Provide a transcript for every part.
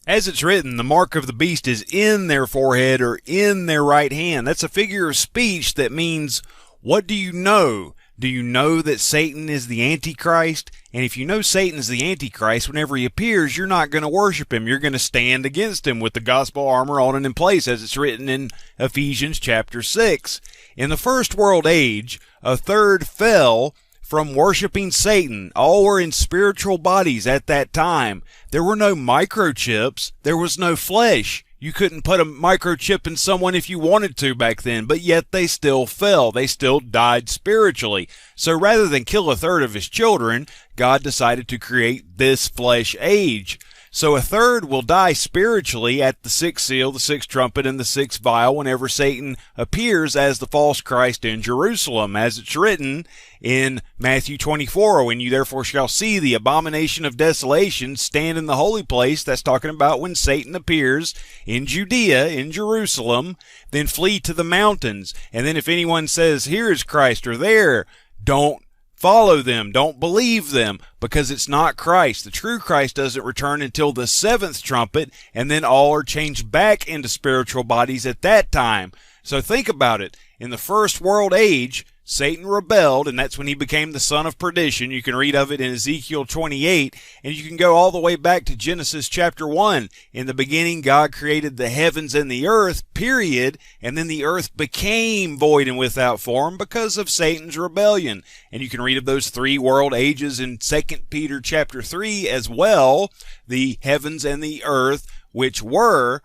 As it's written, the mark of the beast is in their forehead or in their right hand. That's a figure of speech that means, what do you know? Do you know that Satan is the Antichrist? And if you know Satan's the Antichrist, whenever he appears, you're not going to worship him. You're going to stand against him with the gospel armor on and in place, as it's written in Ephesians chapter 6. In the first world age, a third fell from worshiping Satan. All were in spiritual bodies at that time. There were no microchips. There was no flesh. You couldn't put a microchip in someone if you wanted to back then, but yet they still fell. They still died spiritually. So rather than kill a third of his children, God decided to create this flesh age. So a third will die spiritually at the sixth seal, the sixth trumpet, and the sixth vial whenever Satan appears as the false Christ in Jerusalem, as it's written in Matthew 24, when you therefore shall see the abomination of desolation stand in the holy place. That's talking about when Satan appears in Judea, in Jerusalem, then flee to the mountains. And then if anyone says, here is Christ, or there, don't follow them, don't believe them, because it's not Christ. The true Christ doesn't return until the seventh trumpet, and then all are changed back into spiritual bodies at that time. So think about it. In the first world age, Satan rebelled, and that's when he became the son of perdition. You can read of it in Ezekiel 28, and you can go all the way back to Genesis chapter 1. In the beginning, God created the heavens and the earth, period, and then the earth became void and without form because of Satan's rebellion. And you can read of those three world ages in 2 Peter chapter 3 as well. The heavens and the earth, which were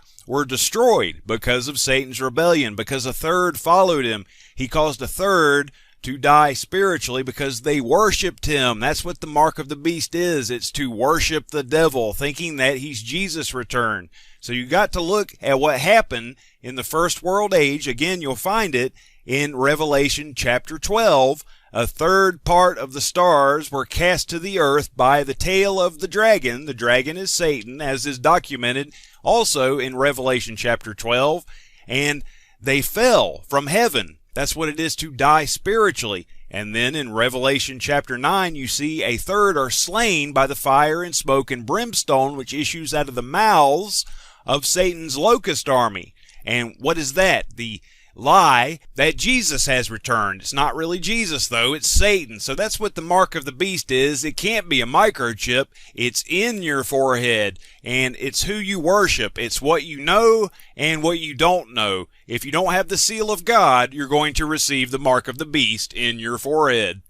destroyed because of Satan's rebellion, because a third followed him. He caused a third to die spiritually because they worshiped him. That's what the mark of the beast is. It's to worship the devil, thinking that he's Jesus' return. So you got to look at what happened in the first world age. Again, you'll find it in Revelation chapter 12. A third part of the stars were cast to the earth by the tail of the dragon. The dragon is Satan, as is documented also in Revelation chapter 12. And they fell from heaven. That's what it is to die spiritually. And then in Revelation chapter 9, you see a third are slain by the fire and smoke and brimstone, which issues out of the mouths of Satan's locust army. And what is that? The lie that Jesus has returned. It's not really Jesus, though. It's Satan. So that's what the mark of the beast is. It can't be a microchip. It's in your forehead, and it's who you worship. It's what you know and what you don't know. If you don't have the seal of God, you're going to receive the mark of the beast in your forehead.